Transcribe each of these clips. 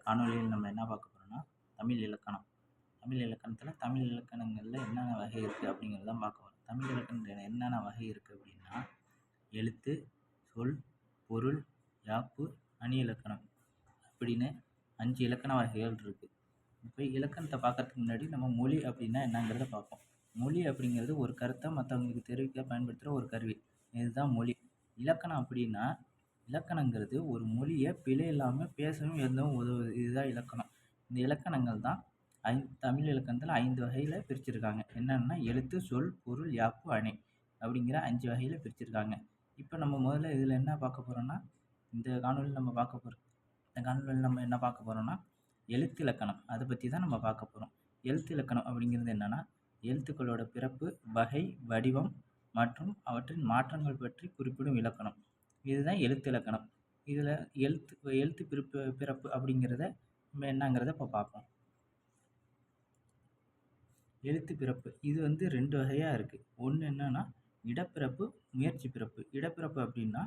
காணொளியில் நம்ம என்ன பார்க்க போகிறோம்னா தமிழ் இலக்கணம். தமிழ் இலக்கணத்தில் தமிழ் இலக்கணங்களில் என்னென்ன வகை இருக்குது அப்படிங்கிறது தான் பார்க்க போகிறோம். தமிழ் இலக்கணத்தில் என்னென்ன வகை இருக்குது அப்படின்னா எழுத்து, சொல், பொருள், யாப்பு, அணி இலக்கணம் அப்படின்னு 5 இலக்கண வகைகள் இருக்குது. இப்போ இலக்கணத்தை பார்க்கறதுக்கு முன்னாடி நம்ம மொழி அப்படின்னா என்னங்கிறத பார்ப்போம். மொழி அப்படிங்கிறது ஒரு கருத்தை மற்றவங்களுக்கு தெரிவிக்க பயன்படுத்துகிற ஒரு கருவி. இதுதான் மொழி. இலக்கணம் அப்படின்னா இலக்கணங்கிறது ஒரு மொழியை பிழை இல்லாமல் பேசவும் எழுதவும் உதவுது. இதுதான் இலக்கணம். இந்த இலக்கணங்கள் தான் தமிழ் இலக்கணத்தில் 5 வகையில் பிரிச்சிருக்காங்க. என்னென்னா எழுத்து, சொல், பொருள், யாப்பு, அணி அப்படிங்கிற 5 வகையில் பிரிச்சிருக்காங்க. இப்போ நம்ம முதல்ல இதில் என்ன பார்க்க போகிறோம்னா இந்த காணொலியில் நம்ம என்ன பார்க்க போகிறோம்னா எழுத்து இலக்கணம். அதை பற்றி தான் நம்ம பார்க்க போகிறோம். எழுத்து இலக்கணம் அப்படிங்கிறது என்னென்னா எழுத்துக்களோட பிறப்பு, வகை, வடிவம் மற்றும் அவற்றின் மாற்றங்கள் பற்றி குறிப்பிடும் இலக்கணம். இதுதான் எழுத்து இலக்கணம். இதில் எழுத்து பிறப்பு அப்படிங்கிறத நம்ம என்னங்கிறத இப்போ பார்ப்போம். எழுத்து பிறப்பு இது 2 வகையாக இருக்குது. ஒன்று என்னன்னா இடப்பிறப்பு, முயற்சி பிறப்பு. இடப்பிறப்பு அப்படின்னா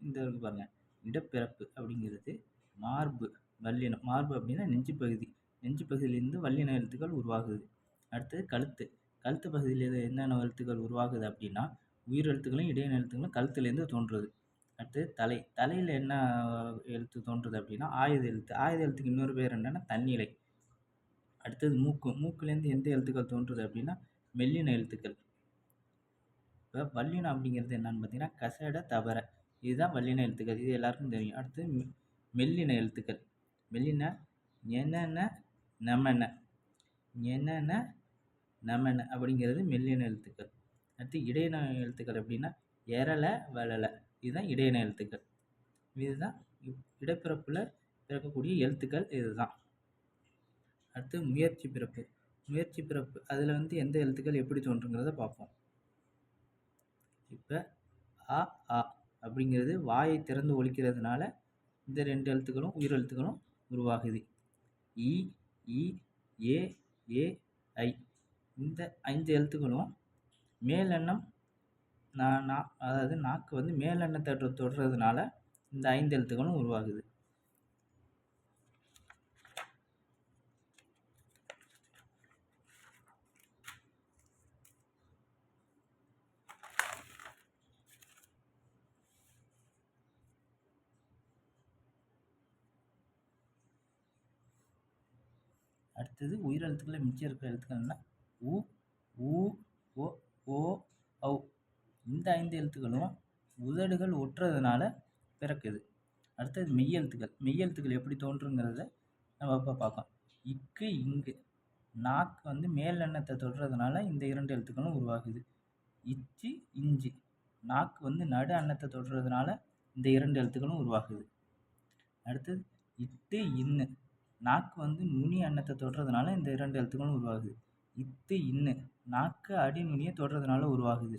இந்த பாருங்க, இடப்பிறப்பு அப்படிங்கிறது மார்பு, வல்லினம். மார்பு அப்படின்னா நெஞ்சு பகுதி. நெஞ்சு பகுதியிலேருந்து வல்லின எழுத்துக்கள் உருவாகுது. அடுத்தது கழுத்து பகுதியில் என்னென்ன எழுத்துக்கள் உருவாகுது அப்படின்னா உயிர் எழுத்துக்களும் இடையின எழுத்துக்களும் கழுத்துலேருந்து தோன்றுறது. அடுத்தது தலையில் என்ன எழுத்து தோன்றுது அப்படின்னா ஆயுத எழுத்துக்கு இன்னொரு பேர் என்னென்னா தன்னிலை. அடுத்தது மூக்குலேருந்து எந்த எழுத்துக்கள் தோன்றுது அப்படின்னா மெல்லின எழுத்துக்கள். இப்போ வல்லினம் அப்படிங்கிறது என்னன்னு பார்த்தீங்கன்னா கசட, தவற, இதுதான் வல்லின எழுத்துக்கள். இது எல்லாருக்கும் தெரியும். அடுத்து மெல்லின எழுத்துக்கள். மெல்லின நமன அப்படிங்கிறது மெல்லின எழுத்துக்கள். அடுத்து இடையின எழுத்துக்கள் அப்படின்னா எரல, வளல, இதுதான் இடையின எழுத்துக்கள். இதுதான் இடப்பிறப்பில் பிறக்கக்கூடிய எழுத்துக்கள். இதுதான். அடுத்து முயற்சி பிறப்பு. அதில் எந்த எழுத்துக்கள் எப்படி தோன்றுங்கிறத பார்ப்போம். இப்போ ஆ அப்படிங்கிறது வாயை திறந்து ஒலிக்கிறதுனால இந்த 2 எழுத்துக்களும் உயிர் எழுத்துக்களும் உருவாகுது. இ, ஏ, ஐ இந்த 5 எழுத்துக்களும் மேலெண்ணம் அதாவது நாக்கு மேலெண்ணத்தை தொடுறதுனால இந்த 5 எழுத்துக்களும் உருவாகுது. அடுத்தது உயிரெழுத்துக்களில் மிச்சம் இருக்கிற எழுத்துக்கள்னா உ, ஓ, ஔ இந்த 5 எழுத்துக்களும் உதடுகள் ஒட்டுறதுனால பிறக்குது. அடுத்தது மெய்யெழுத்துக்கள் எப்படி தோன்றுங்கிறத நம்ம இப்போ பார்க்கலாம். இக்கு, இங்கு நாக்கு மேலெண்ணத்தை தொடுறதுனால இந்த 2 எழுத்துக்களும் உருவாகுது. இச்சு, இஞ்சு நாக்கு நடு அன்னத்தை தொடுறதுனால இந்த 2 எழுத்துக்களும் உருவாகுது. அடுத்தது இட்டு, இன்னு நாக்கு நுனி அன்னத்தை தொடுறதுனால இந்த 2 எழுத்துக்களும் உருவாகுது. இத்து, இன்னு நாக்கு அடி நுனியை தொடுறதுனால உருவாகுது.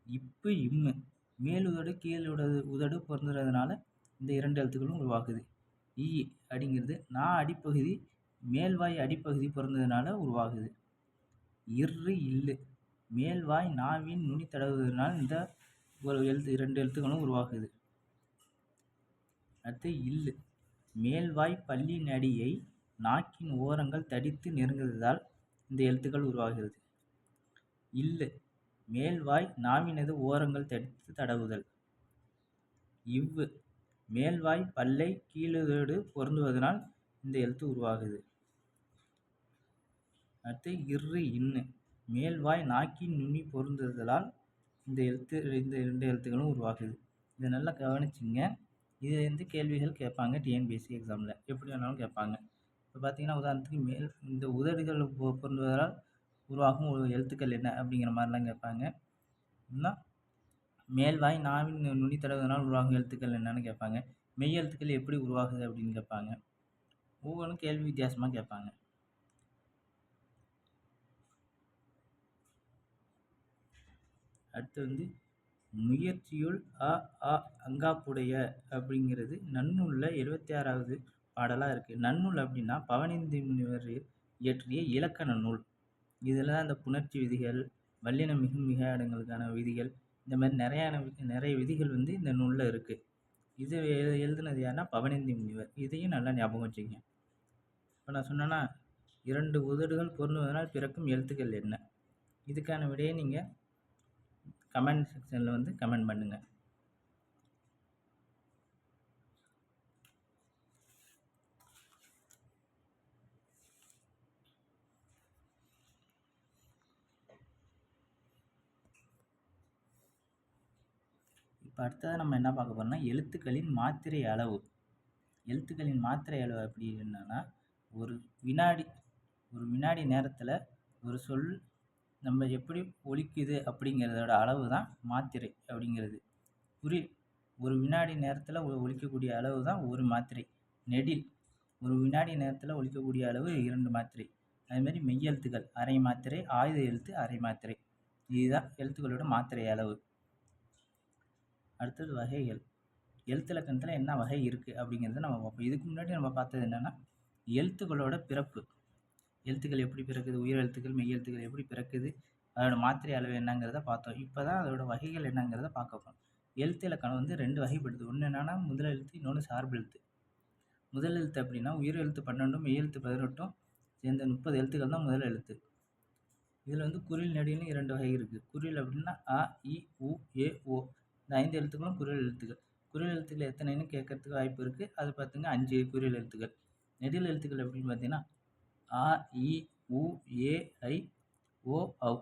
இப்பு, இம்மு மேலுதடு உதடு பொருந்துறதுனால இந்த 2 எழுத்துக்களும் உருவாகுது. ஈ அப்படிங்கிறது அடிப்பகுதி மேல்வாய் அடிப்பகுதி பொருந்ததுனால உருவாகுது. இரு, இல்லு மேல்வாய் நாவின் நுனி தடவுவதனால இந்த 2 எழுத்துக்களும் உருவாகுது. அடுத்து இல்லு மேல்வாய் பல்லின் அடியை நாக்கின் ஓரங்கள் தடித்து நெருங்குவதால் இந்த எழுத்துக்கள் உருவாகிறது. இல்லு மேல்வாய் நாவினது ஓரங்கள் தடித்து தடவுதல். இவ்வு மேல்வாய் பல்லை கீழுதடு பொருந்துவதனால் இந்த எழுத்து உருவாகுது. அடுத்து இரு, இன்னு மேல்வாய் நாக்கின் நுனி பொருந்துதலால் இந்த 2 எழுத்துக்களும் உருவாகுது. இதை நல்லா கவனிச்சிங்க. இது கேள்விகள் கேட்பாங்க டிஎன்பிஎஸ்சி எக்ஸாமில், எப்படி வேணாலும் கேட்பாங்க. இப்போ பார்த்தீங்கன்னா உதாரணத்துக்கு இந்த உதடுகள் பொருந்துவதால் உருவாகும் எழுத்துக்கள் என்ன அப்படிங்கிற மாதிரிலாம் கேட்பாங்க. இன்னும் மேல்வாய் நாவின் நுனி தடவுவதனால் உருவாகும் எழுத்துக்கள் என்னன்னு கேட்பாங்க. மெய் எழுத்துக்கள் எப்படி உருவாகுது அப்படின்னு கேட்பாங்க. ஒவ்வொன்றும் கேள்வி வித்தியாசமாக கேட்பாங்க. அடுத்து முயற்சியுள் அங்காப்புடைய அப்படிங்கிறது நன்னூலில் 76வது பாடலாக இருக்குது. நன்னூல் அப்படின்னா பவனிந்தி முனிவர் இயற்றிய இலக்கண நூல். இதில் தான் இந்த புணர்ச்சி விதிகள், வல்லின மிகு மிகையாடுங்களுக்கான விதிகள், இந்த மாதிரி நிறைய விதிகள் இந்த நூலில் இருக்குது. இது எழுதுனது யாருன்னா பவனந்தி முனிவர். இதையும் நல்லா ஞாபகம் வச்சுக்கங்க. இப்போ நான் சொன்னேன்னா 2 உதடுகள் பொருந்துவதனால் பிறக்கும் எழுத்துக்கள் என்ன? இதுக்கான விடையை நீங்கள் கமெண்ட் செக்ஷனில் வந்து கமெண்ட் பண்ணுங்கள். இப்போ அடுத்ததாக நம்ம என்ன பார்க்க போகிறோம்னா எழுத்துக்களின் மாத்திரை அளவு. எழுத்துக்களின் மாத்திரை அளவு அப்படி என்னன்னா ஒரு வினாடி நேரத்தில் ஒரு சொல் நம்ம எப்படி ஒலிக்குது அப்படிங்கிறதோட அளவு தான் மாத்திரை அப்படிங்கிறது. ஒரு வினாடி நேரத்தில் ஒலிக்கக்கூடிய அளவு தான் ஒரு மாத்திரை. நெடில் ஒரு வினாடி நேரத்தில் ஒலிக்கக்கூடிய அளவு 2 மாத்திரை. அதுமாதிரி மெய்யெழுத்துக்கள் அரை மாத்திரை, ஆயுத எழுத்து அரை மாத்திரை. இதுதான் எழுத்துக்களோட மாத்திரை அளவு. அடுத்தது வகைகள். எழுத்திலக்கணத்தில் என்ன வகை இருக்குது அப்படிங்கிறத நம்ம பார்ப்போம். இதுக்கு முன்னாடி நம்ம பார்த்தது என்னென்னா எழுத்துக்களோட பிறப்பு. எழுத்துக்கள் எப்படி பிறக்குது, உயிர் எழுத்துக்கள் மெய் எழுத்துக்கள் எப்படி பிறக்குது, அதோட மாத்திரை அளவு என்னங்கிறத பார்த்தோம். இப்போ தான் அதோட வகைகள் என்னங்கிறத பார்க்க போகிறோம். எழுத்து இலக்கணம் வந்து 2 வகைப்படுது. ஒன்று என்னென்னா முதல் எழுத்து, இன்னொன்று சார்பு எழுத்து. முதல் எழுத்து அப்படின்னா உயிர் எழுத்து 12 மெய் எழுத்து 18 சேர்ந்த 30 எழுத்துக்கள் தான் முதல் எழுத்து. இதில் வந்து குறில் நெடில்னு 2 வகை இருக்குது. குறில் அப்படின்னா அ, இ, உ, ஏ, ஓ. இந்த 5 எழுத்துக்களும் குறில் எழுத்துக்கள். குறில் எழுத்துக்கள் எத்தனைன்னு கேட்கறதுக்கு வாய்ப்பு இருக்குது. அது பார்த்திங்கன்னா 5 குறில் எழுத்துக்கள். நெடில் எழுத்துக்கள் அப்படின்னு பார்த்தீங்கன்னா அ, இ, உ, ஏ, ஐ, ஓ, ஔ.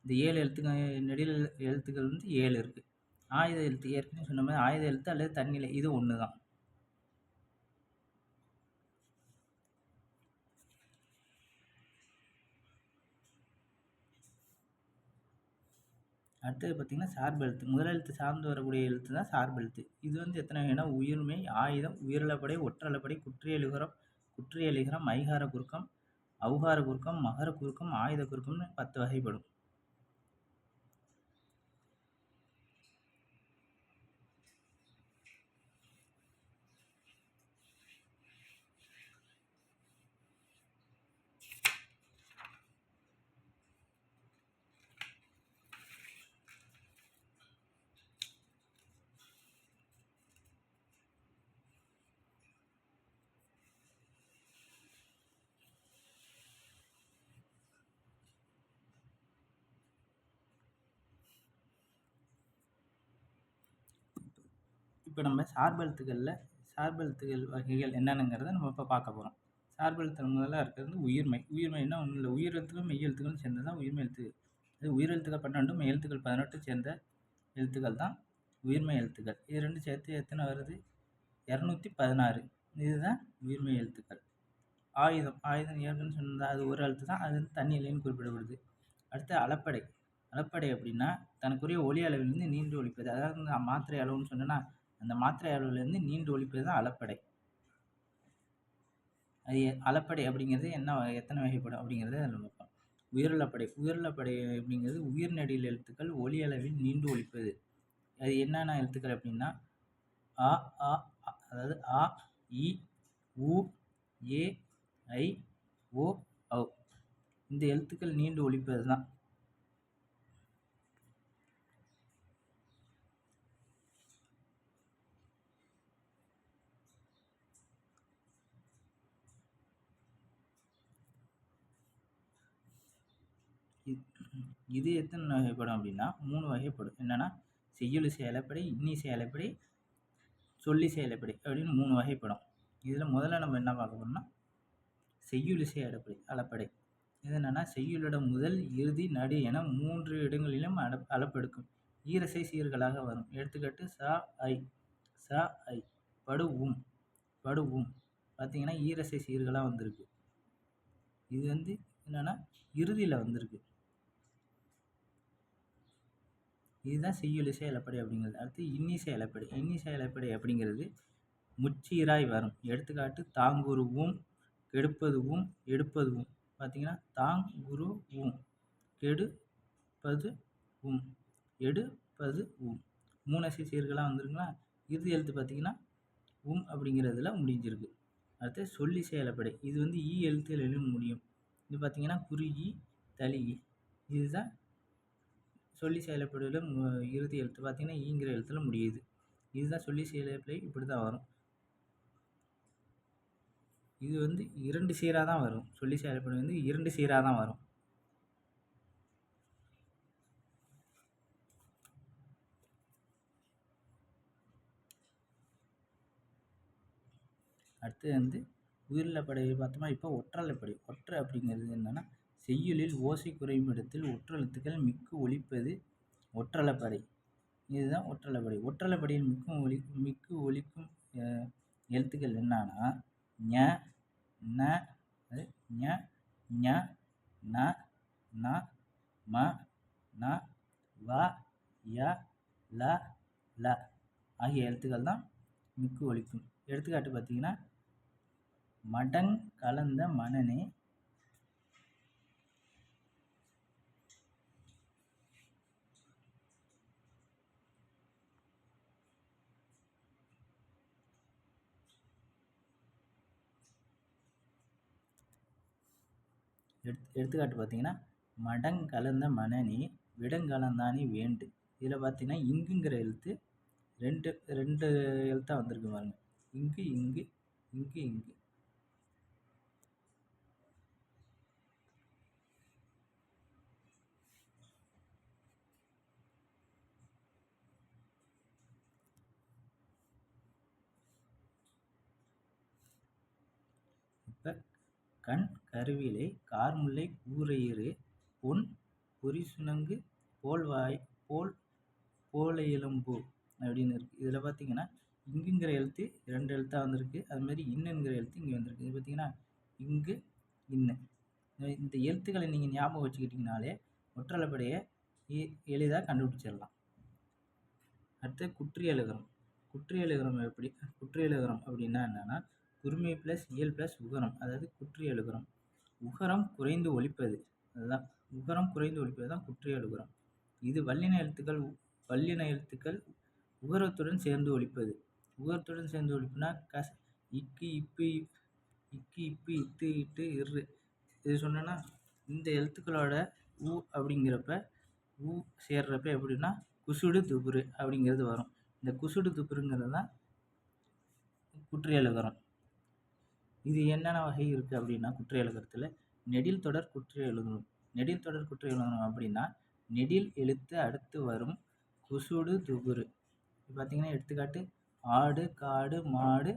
இந்த 7 எழுத்துக்கள் நெடில் எழுத்துக்கள் வந்து 7 இருக்குது. ஆயுத எழுத்து ஏற்கனவே சொன்ன மாதிரி ஆயுத எழுத்து அல்லது தன்னிலை இது ஒன்று தான். அடுத்தது பார்த்திங்கன்னா சார்பு எழுத்து. முதல் எழுத்து சார்ந்து வரக்கூடிய எழுத்து தான் சார்பு எழுத்து. இது வந்து எத்தனை வகைனா உயிர்மெய், ஆயுதம், உயிரிழப்படை, ஒற்றளப்படை, குற்றியலிகரம், ஐகார குறுக்கம், ஔகார குறுக்கம், மகர குறுக்கம், ஆயுத குறுக்கம்னு 10 வகைப்படும். இப்போ நம்ம சார்பெழுத்துகள் வகைகள் என்னென்னங்கிறத நம்ம இப்போ பார்க்க போகிறோம். சார்பெழுத்து முதல்ல இருக்கிறது உயிர்மெய். உயிர்மெய்னா ஒன்றும் இல்லை, உயிர் எழுத்துக்களும் மெய் எழுத்துக்களும் சேர்ந்தது தான் உயிர்மெய் எழுத்து. அது உயிர் எழுத்துக்கள் 12 மெய் எழுத்துக்கள் 18 சேர்ந்த எழுத்துக்கள் தான் உயிர்மெய் எழுத்துக்கள். இது ரெண்டும் சேர்த்து எத்தனை வருது? 216. இதுதான் உயிர்மெய் எழுத்துக்கள். ஆயுதம் ஏற்கனவே சொன்னது அது ஒரு எழுத்து தான், அது வந்து தன்னிலைன்னு குறிப்பிடப்படுது. அடுத்து அளப்படை அப்படின்னா தனக்குரிய ஒலி அளவிலிருந்து நீண்டு ஒலிப்பது. அதாவது மாத்திரை அளவுன்னு சொன்னேன்னா அந்த மாத்திரை அளவிலிருந்து நீண்டு ஒலிப்பது தான் அளப்படை. அது அளப்படை அப்படிங்கிறது எத்தனை வகைப்படும் அப்படிங்கிறத நம்ம பார்ப்போம். உயிரிழப்படை அப்படிங்கிறது உயிர் நெடில் எழுத்துக்கள் ஒலி அளவில் நீண்டு ஒலிப்பது. அது என்னென்ன எழுத்துக்கள் அப்படின்னா அ, அதாவது அ, இ, உ, ஏ, ஐ, ஓ, ஔ. இந்த எழுத்துக்கள் நீண்டு ஒலிப்பது தான். இது எத்தனை வகைப்படும் அப்படின்னா 3 வகைப்படும். என்னென்னா செய்யுளிசை அளப்படை, இன்னிசை அளப்படை, சொல்லிசை அளப்படை அப்படின்னு 3 வகைப்படும். இதில் முதல்ல நம்ம என்ன பார்க்க போறோம்னா செய்யுளிசை அளப்படை. இது என்னென்னா செய்யுளோட முதல், இறுதி, நடு என 3 இடங்களிலும் அளப்பெடுக்கும் ஈரசை சீர்களாக வரும். எடுத்துக்காட்டு ச, ஐ, படு, உம் பார்த்தீங்கன்னா ஈரசை சீர்களாக வந்திருக்கு. இது வந்து என்னென்னா இறுதியில் வந்திருக்கு. இதுதான் செய்யுளிசை அளப்படை அப்படிங்கிறது. அடுத்து இன்னிசை அளப்படை அப்படிங்கிறது முச்சீராய் வரும். எடுத்துக்காட்டு தாங்குருவும், கெடுப்பதுவும், எடுப்பதுவும். பார்த்தீங்கன்னா தாங்குருவும், கெடுப்பதுவும், எடுப்பதுவும் 3 அசை சீர்களாக வந்துருங்களா. இறுதி எழுத்து பார்த்தீங்கன்னா அப்படிங்கிறதுல முடிஞ்சிருக்கு. அடுத்து சொல்லிசை அளப்படை. இது வந்து ஈ எழுத்துகளிலும் முடியும். இது பார்த்தீங்கன்னா குறுகி, தளிகி. இதுதான் சொல்லி செயலப்படுவதில் இறுதி எழுத்து பார்த்தீங்கன்னா ஈங்கிற எழுத்துல முடியுது. இதுதான் சொல்லி செயலப்பிழை. இப்படி தான் வரும். இது வந்து 2 சீராக தான் வரும். சொல்லி செயலப்பிழை வந்து 2 சீராக தான் வரும். அடுத்து வந்து உயிரிழப்படை பார்த்தோமா. இப்போ ஒற்றலைப்படை. ஒற்றை அப்படிங்கிறது என்னன்னா, செய்யுளில் ஓசை குறையும் இடத்தில் ஒற்றெழுத்துக்கள் மிக்கு ஒலிப்பது ஒற்றலைப்படை. இதுதான் ஒற்றலைப்படை. ஒற்றலைப்படையில் மிக்கு ஒலிக்கும் எழுத்துக்கள் என்னன்னா ஞ, ந, ஞ, ஞ, ந, ந, ம, ந, வ, ய, ல, ல ஆகிய எழுத்துக்கள் தான் மிக்கு ஒலிக்கும். எடுத்துக்காட்டு பார்த்தீங்கன்னா, மடங் கலந்த மணனே எடுத்துக்காட்டு பார்த்தீங்கன்னா, மடங் கலந்த மணனே விடங்கலந்தானே வேண்டு. இதில் பார்த்தீங்கன்னா இங்குங்கிற எழுத்து ரெண்டு எழுத்தாக வந்திருக்கு பாருங்க. இங்கு இங்கு இங்கு இங்கு. இப்போ கண் கருவிலை கார்முல்லை கூரையிறு பொன் பொறிசுணங்கு போல இளம்பூ அப்படின்னு இருக்குது. இதில் பார்த்தீங்கன்னா இங்குங்கிற எழுத்து 2 எழுத்தாக வந்திருக்கு. அதுமாதிரி இன்னுங்கிற எழுத்து இங்கே வந்திருக்கு. இது பார்த்தீங்கன்னா இங்கு இன்னு. இந்த எழுத்துக்களை நீங்கள் ஞாபகம் வச்சுக்கிட்டிங்கனாலே ஒற்றலைப்படையை எளிதாக கண்டுபிடிச்சிடலாம். அடுத்து குற்றியலுகரம். குற்றியலுகரம் எப்படி? குற்றியலுகரம் அப்படின்னா என்னன்னா, குறுமை ப்ளஸ் இயல் ப்ளஸ் உகரம், அதாவது குற்றியலுகரம். உகரம் குறைந்து ஒலிப்பது, அதுதான் உகரம் குறைந்து ஒலிப்பது தான் குற்றியலுகரம். இது வல்லின எழுத்துக்கள் உகரத்துடன் சேர்ந்து ஒலிப்பது. உகரத்துடன் சேர்ந்து ஒலிப்புனா இக்கு இப்பு இத்து இட்டு இரு. இது சொன்னேன்னா, இந்த எழுத்துக்களோட உ அப்படிங்கிறப்ப உ சேர்றப்ப எப்படின்னா குசுடு துபுரு அப்படிங்கிறது வரும். இந்த குசுடு துபுருங்கிறது தான் குற்றியலுகரம். இது என்னென்ன வகை இருக்குது அப்படின்னா, குற்றியலுகரத்தில் நெடில் தொடர் குற்றியலுகரம். நெடில் தொடர் குற்றியலுகரம் அப்படின்னா, நெடில் எழுத்து அடுத்து வரும் குசுடு துபுரு. பார்த்தீங்கன்னா எடுத்துக்காட்டு ஆடு காடு மாடு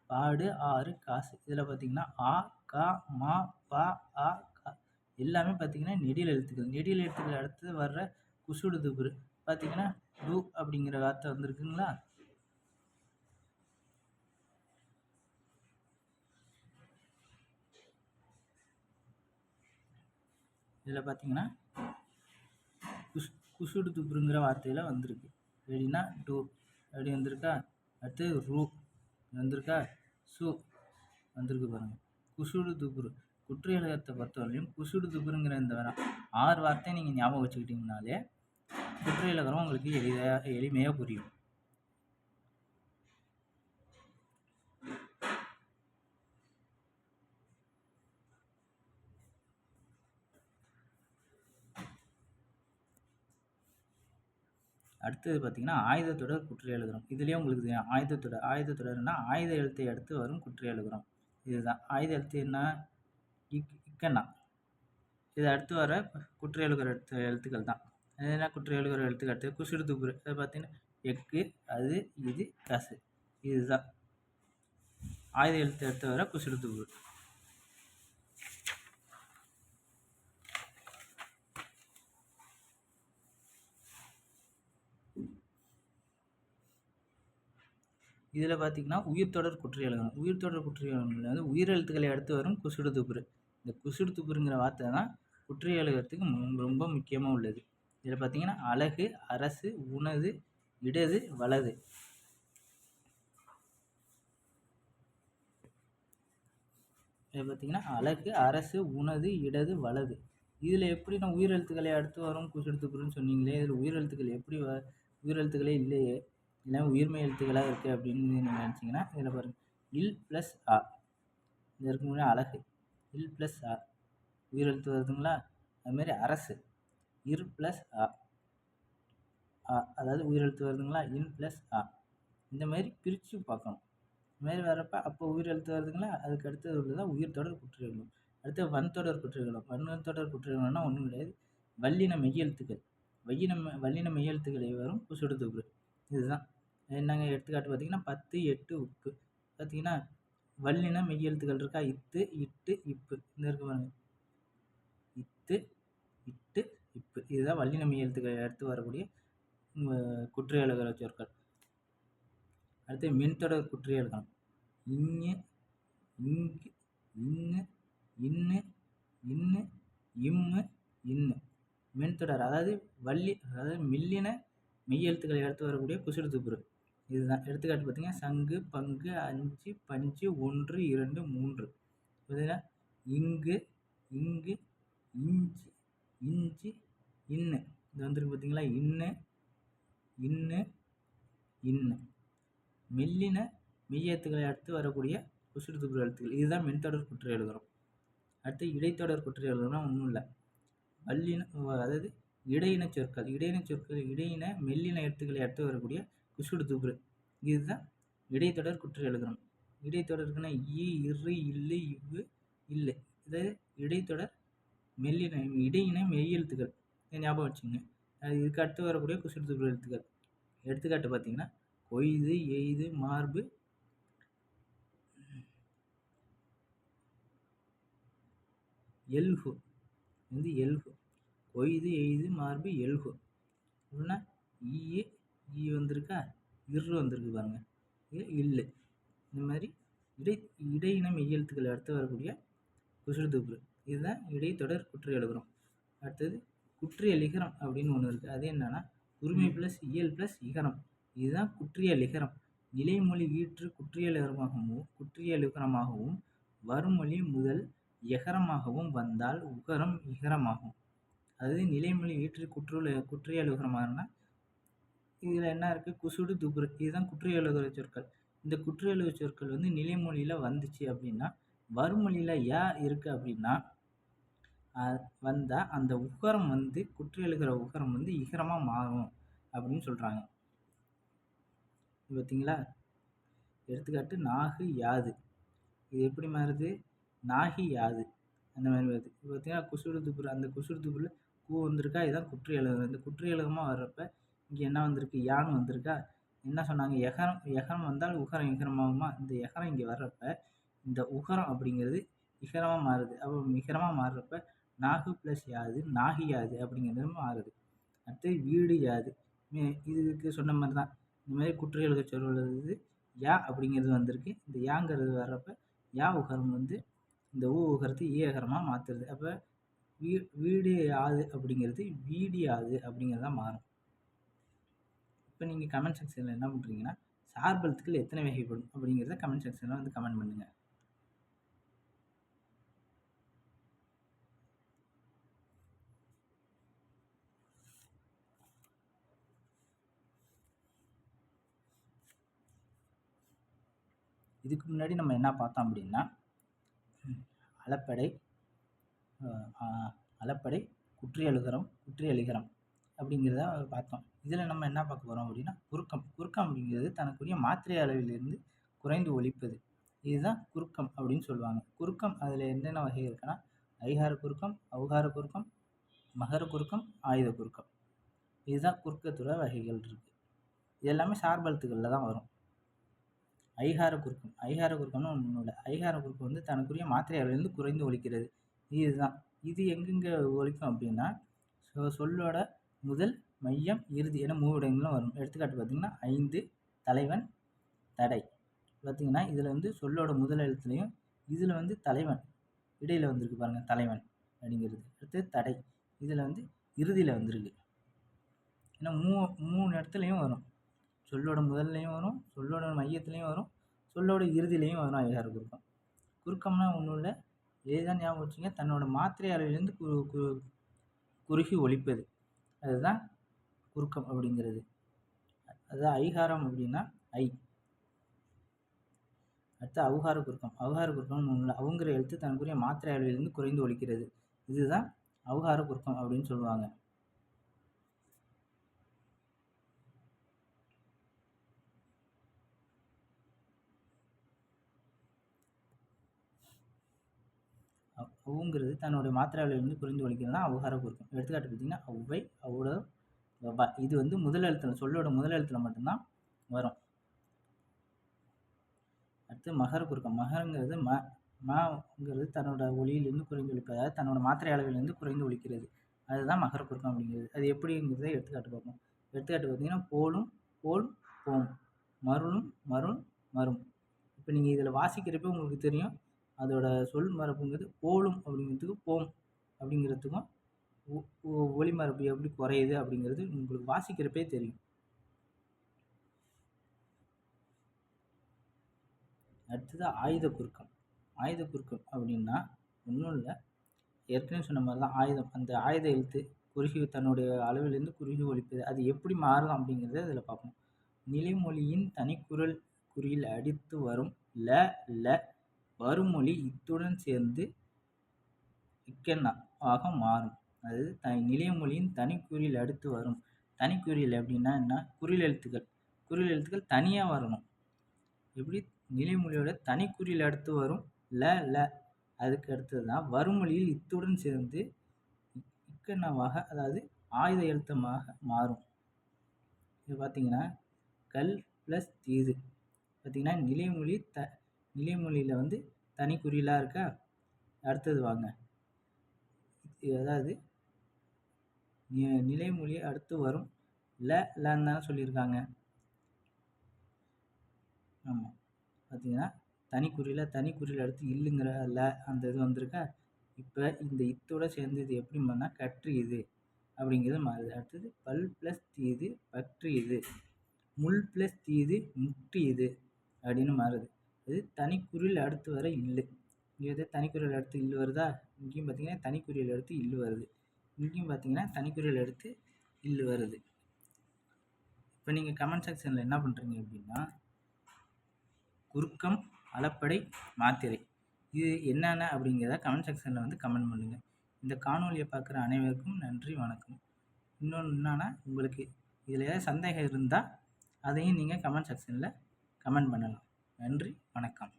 பாடு ஆறு காசு. இதில் பார்த்தீங்கன்னா ஆ கா மா பா ஆ கா எல்லாமே பார்த்தீங்கன்னா நெடில் எழுத்துக்கள். நெடில் எழுத்துக்கள் அடுத்து வர்ற குசுடு துபுரு பார்த்தீங்கன்னா டு அப்படிங்கிற வார்த்தை வந்துருக்குங்களா. இதில் பார்த்தீங்கன்னா குசுடு துபுருங்கிற வார்த்தையில் வந்திருக்கு. எப்படின்னா டு அப்படி வந்திருக்கா. அடுத்து ரூ வந்திருக்கா. சு வந்திருக்கு பாருங்கள். குசுடு துபுரு குற்றியலுகரத்தை பொறுத்தவரையிலும் குசுடு துபுருங்கிற இந்த 6 வார்த்தையை நீங்கள் ஞாபகம் வச்சுக்கிட்டிங்கனாலே குற்றியலுகரம் உங்களுக்கு எளிமையாக புரியும். அடுத்தது பார்த்தீங்கன்னா ஆயுதத்தொடர் குற்றியலுகரம். இதுலேயே உங்களுக்கு ஆயுதத்தொடர்னா ஆயுத எழுத்தை அடுத்து வரும் குற்றியலுகரம். இதுதான் ஆயுத எழுத்து என்ன? இக்கண்ணா. இது அடுத்து வர குற்றியலுகர எழுத்துக்கள் தான். என்ன குற்றியலுகர எழுத்துக்கு அடுத்து குசுடு துபுரு. அது பார்த்தீங்கன்னா எக்கு அது இது கசு. இதுதான் ஆயுத எழுத்து அடுத்து வர குசுடு துபுரு. இதில் பார்த்தீங்கன்னா உயிர்த்தொடர் குற்றியலுகரம். உயிர்த்தொடர் குற்றியலுகரம்ல வந்து உயிரெழுத்துக்களை அடுத்து வரும் குசுடு துபுரு. இந்த குசுடு துபுருங்கிற வார்த்தை தான் குற்றியலுகரத்துக்கு ரொம்ப முக்கியமாக உள்ளது. இதில் பார்த்தீங்கன்னா அழகு அரசு உணது இடது வலது. இதில் பார்த்தீங்கன்னா அழகு அரசு உணது இடது வலது. இதில் எப்படி நான் உயிரெழுத்துக்களை அடுத்து வரும் குசுடு துபுருன்னு சொன்னீங்களே, இதில் உயிரெழுத்துக்கள் எப்படி உயிரெழுத்துக்களே இல்லையே, இல்லை உயிர்மை எழுத்துக்களாக இருக்குது அப்படின்னு நீங்கள் நினச்சிங்கன்னா இதில் பாருங்கள் இல் ப்ளஸ் ஆ. இது இருக்கு முன்னாடி அழகு இல் ப்ளஸ் ஆ உயிரெழுத்து வருதுங்களா. அதுமாரி அரசு இர் ப்ளஸ் ஆ, அதாவது உயிரெழுத்து வருதுங்களா. இன் ப்ளஸ் ஆ. இந்த மாதிரி பிரித்து பார்க்கணும். இந்த மாதிரி வர்றப்ப அப்போ உயிரெழுத்து வருதுங்களா, அதுக்கு அடுத்தது உள்ளதான் உயிர் தொடர் குற்றியல்கள். அடுத்து வன்தொடர் குற்றியல்கள். வன்தொடர் குற்றியல்கள்னா ஒன்றும் கிடையாது, வல்லின மெய்யெழுத்துக்கள். வல்லின மெய்யெழுத்துக்களை வரும் குசுடுதுபுரு. இதுதான் என்னங்க எடுத்துக்காட்டு பார்த்தீங்கன்னா 10, 8 உப்பு. பார்த்தீங்கன்னா வல்லின மெய்யெழுத்துக்கள் இருக்கா, இத்து, இட்டு, இப்பு. இந்த இருக்கு பாருங்க, இத்து, இட்டு, இப்பு. இதுதான் வல்லின மெய்யெழுத்துக்களை அடுத்து வரக்கூடிய குற்றியலுகிற சொற்கள். அடுத்து மின்தொடர் குற்றியல்கள். இங்கு, இங்கு, இன்னு, இன்னு, இன்னு, இம்மு, இன்னு. மின்தொடர் அதாவது மில்லின மெய்யெழுத்துக்களை அடுத்து வரக்கூடிய குசுடுதுபுரு. இதுதான் எடுத்துக்காட்டு பார்த்தீங்கன்னா சங்கு, பங்கு, அஞ்சு, பஞ்சு, 1, 2, 3. பார்த்தீங்கன்னா இங்கு, இங்கு, இஞ்சு, இஞ்சு, இன்னு. இது வந்துருக்கு பார்த்தீங்களா, இன்னு, இன்னு, இன்னு. மெல்லின மெய்யெழுத்துக்களை அடுத்து வரக்கூடிய குசுடுதுபுரு எழுத்துக்கள். இதுதான் மின்தொடர் குற்றியலுகரம். அடுத்து இடைத்தொடர் குற்றியலுகரம்னா ஒன்றும் இல்லை, அதாவது இடையின சொற்கள். இடையின மெல்லின எழுத்துக்களை அடுத்து வரக்கூடிய குசுடுதுபுரு. இதுதான் இடைத்தொடர் குற்றியலுகரம். இடைத்தொடருக்குன்னா ஈ, இரு, இல்லு, இவ்வு, இல்லை. இதாவது இடைத்தொடர் இடையின மெய்யெழுத்துக்கள். ஞாபகம் வச்சுங்க. இதுக்கு அடுத்து வரக்கூடிய குசுடுதுபுரு எழுத்துக்கள். எடுத்துக்காட்டு பார்த்தீங்கன்னா கொய்து, எய்து, மார்பு, எல்கு. வந்து எல்கு. கொய்து, எய்து, மார்பு, எல்கு. அப்படின்னா ஈ வந்திருக்கா, இரு வந்திருக்கு பாருங்க, இல்லை. இந்த மாதிரி இடையின மெய்யெழுத்துக்கள் அடுத்து வரக்கூடிய குசுடுதுபுரு. இதுதான் இடைத்தொடர் குற்றியலுகரம். அடுத்தது குற்றியலிகரம் அப்படின்னு ஒன்று இருக்குது. அது என்னன்னா உரிமை ப்ளஸ் இயல் ப்ளஸ் இகரம். இதுதான் குற்றியலிகரம். நிலைமொழி ஈற்று குற்றியலுகரமாகவும் வருமொழி முதல் எகரமாகவும் வந்தால் உகரம் இகரமாகும். அதாவது நிலைமொழி ஈற்று குற்றியலுகரமாகனா இதில் என்ன இருக்குது, குசுடுதுபுரு. இதுதான் குற்றியலுகர சொற்கள். இந்த குற்றியலுகர சொற்கள் வந்து நிலைமொழியில் வந்துச்சு அப்படின்னா, வருமொழியில் இருக்குது அப்படின்னா வந்தால் அந்த உகரம் வந்து குற்றியலுகிற உகரம் வந்து இகரமாக மாறும் அப்படின்னு சொல்கிறாங்க. பார்த்தீங்களா, எடுத்துக்காட்டு நாகு, யாது. இது எப்படி மாறுது, நாகி, யாது, அந்த மாதிரி வருது. இப்போ பார்த்தீங்கன்னா குசுடுதுபுரு. அந்த குசுடுதுபுரில் கூ வந்திருக்கா, இதுதான் குற்றியலுகரம். இந்த குற்றியலுகரமாக வர்றப்ப இங்கே என்ன வந்திருக்கு, யான்னு வந்திருக்கா. என்ன சொன்னாங்க, எகரம் வந்தால் உகரம் இகரமாகுமா. இந்த எகரம் இங்கே வர்றப்ப இந்த உகரம் அப்படிங்கிறது இகரமாக மாறுது. அப்போ இகரமாக மாறுறப்ப நாகு ப்ளஸ் யாது, நாகி யாது அப்படிங்கிறது மாறுது. அடுத்து வீடு, யாது. இதுக்கு சொன்ன மாதிரி தான். இந்த மாதிரி குற்றியலுக சொற்கள் யா அப்படிங்கிறது வந்திருக்கு. இந்த யாங்கிறது வர்றப்ப யா உகரம் வந்து இந்த ஊ உகரத்தை ஈயகரமாக மாற்றுறது. அப்போ வீடு யாது அப்படிங்கிறது வீடு யாது அப்படிங்கிறதா மாறும். இப்போ நீங்கள் கமெண்ட் செக்ஷனில் என்ன பண்ணுறீங்கன்னா சார்பெழுத்துக்கள் எத்தனை வகைப்படும் அப்படிங்கிறத கமெண்ட் செக்ஷனில் வந்து கமெண்ட் பண்ணுங்கள். இதுக்கு முன்னாடி நம்ம என்ன பார்த்தோம் அப்படின்னா அளப்படை, குற்றியலிகரம் அப்படிங்கிறத பார்த்தோம். இதில் நம்ம என்ன பார்க்க போகிறோம் அப்படின்னா குறுக்கம் அப்படிங்கிறது தனக்குரிய மாத்திரை அளவிலிருந்து குறைந்து ஒலிப்பது. இதுதான் குறுக்கம் அப்படின்னு சொல்லுவாங்க. குறுக்கம் அதில் என்னென்ன வகை இருக்குன்னா ஐகார குறுக்கம், ஔகார குறுக்கம், மகர குறுக்கம், ஆயுத குறுக்கம். இதுதான் குறுக்கத்தோட வகைகள் இருக்குது. இது எல்லாமே சார்பெழுத்துக்களில் தான் வரும். ஐகார குறுக்கம்னு ஒன்றும் இல்லை. ஐகார குறுக்கம் வந்து தனக்குரிய மாத்திரை அளவிலிருந்து குறைந்து ஒலிக்கிறது. இதுதான். இது எங்கெங்கே ஒலிக்கும் அப்படின்னா சொல்லோட முதல், மையம், இறுதி என 3 இடங்களும் வரும். எடுத்துக்காட்டு பார்த்தீங்கன்னா 5 தலைவன், தடை. பார்த்தீங்கன்னா இதில் வந்து சொல்லோட முதல் எழுத்துலையும் இதில் வந்து தலைவன் இடையில் வந்திருக்கு பாருங்கள், தலைவன் அப்படிங்கிறது. அடுத்து தடை இதில் வந்து இறுதியில் வந்திருக்கு. ஏன்னா 3 இடத்துலையும் வரும். சொல்லோட முதல்லையும் வரும், சொல்லோட மையத்துலேயும் வரும், சொல்லோட இறுதியிலையும் வரும் ஐகார குறுக்கம். குறுக்கம்னா ஒன்றும் இல்லை, இதுதான் ஞாபகம் வச்சுங்க, தன்னோட மாத்திரை அளவிலிருந்து குறுகி ஒலிப்பது. அதுதான் குறுக்கம் அப்படிங்கிறது. அதுதான் ஐகாரம் அப்படின்னா ஐ. அடுத்து ஔகார குறுக்கம்னு ஒன்றும் இல்லை, அவங்கிற எழுத்து தனக்குரிய மாத்திரை அளவிலிருந்து குறைந்து ஒலிக்கிறது. இதுதான் ஔகார குறுக்கம் அப்படின்னு சொல்லுவாங்க. அவுங்கிறது தன்னுடைய மாத்திரையிலிருந்து புரிந்து ஒலிக்கிறது தான் அவுகார குறுக்கம். எடுத்துக்காட்டு பார்த்தீங்கன்னா, ஒளவை, ஔடவ, வ. இது வந்து முதல் எழுத்துல சொல்லோட முதல் எழுத்துல மட்டும்தான் வரும். அடுத்து மகர குறுக்கம். மகரங்கிறது மங்கிறது தன்னோட ஒலியிலிருந்து குறைந்து ஒலிப்பது. அதாவது தன்னோட மாத்திரை அளவிலிருந்து குறைந்து ஒலிக்கிறது. அதுதான் மகர குறுக்கம் அப்படிங்கிறது. அது எப்படிங்கிறத எடுத்துக்காட்டு பார்ப்போம். எடுத்துக்காட்டு பார்த்தீங்கன்னா, போலும், போல், போம். மருளும், மருள், மரும். இப்போ நீங்கள் இதில் வாசிக்கிறப்ப உங்களுக்கு தெரியும். அதோட சொல் மரபுங்கிறது போலும் அப்படிங்கிறதுக்கும் போம் அப்படிங்கிறதுக்கும் ஒலி மரபு எப்படி குறையுது அப்படிங்கிறது உங்களுக்கு வாசிக்கிறப்பே தெரியும். அடுத்தது ஆயுத குறுக்கம். ஆயுத குறுக்கம் அப்படின்னா ஒன்றும் இல்லை, ஏற்கனவே சொன்ன மாதிரி தான் ஆயுதம். அந்த ஆயுத எழுத்து குறுகி தன்னுடைய அளவிலிருந்து குறுகி ஒலிப்பது. அது எப்படி மாறும் அப்படிங்கிறத இதில் பார்ப்போம். நிலைமொழியின் தனிக்குரல் குறியில் அடித்து வரும் ல ல வருமொழி இத்துடன் சேர்ந்து இக்கென்னாக மாறும். அதாவது நிலைமொழியின் தனிக்குறியில் அடுத்து வரும். தனிக்குறியில் அப்படின்னா என்ன? குறில் எழுத்துக்கள் தனியாக வரணும். எப்படி? நிலைமொழியோட தனிக்குறியில் அடுத்து வரும் ல ல, அதுக்கு அடுத்தது தான் வருமொழியில் இத்துடன் சேர்ந்து இக்கென்னாவாக, அதாவது ஆயுத எழுத்தமாக மாறும். இது பார்த்தீங்கன்னா கல் ப்ளஸ் தீது. பார்த்தீங்கன்னா நிலைமொழியில் வந்து தனிக்குறியிலாக இருக்கா. அடுத்தது வாங்க, அதாவது நிலைமொழி அடுத்து வரும் ல லன்னு தானே சொல்லியிருக்காங்க. ஆமாம், பார்த்தீங்கன்னா தனிக்குறியில் அடுத்து இல்லுங்கிற ல அந்த இது வந்திருக்கா. இப்போ இந்த இத்தோட சேர்ந்து இது எப்படி பண்ணால் கற்றியது அப்படிங்கிறது மாறுது. அடுத்தது பல் ப்ளஸ் தீது பற்றியது, முள் ப்ளஸ் தீது முற்றியது அப்படின்னு மாறுது. இது தனிக்குறியில் அடுத்து வர இல்லு. இங்கே தனிக்குறியில் அடுத்து இல்லு வருதா. இங்கேயும் பார்த்தீங்கன்னா தனிக்குறியில் அடுத்து இல்லு வருது. இங்கேயும் பார்த்தீங்கன்னா தனிக்குறியில் அடுத்து இல்லு வருது. இப்போ நீங்கள் கமெண்ட் செக்ஷனில் என்ன பண்ணுறீங்க அப்படின்னா, குறுக்கம், அளப்படை, மாத்திரை இது என்னென்ன அப்படிங்கிறத கமெண்ட் செக்ஷனில் வந்து கமெண்ட் பண்ணுங்கள். இந்த காணொலியை பார்க்குற அனைவருக்கும் நன்றி, வணக்கம். இன்னொன்று என்னன்னா, உங்களுக்கு இதில் ஏதாவது சந்தேகம் இருந்தால் அதையும் நீங்கள் கமெண்ட் செக்ஷனில் கமெண்ட் பண்ணலாம். நன்றி, வணக்கம்.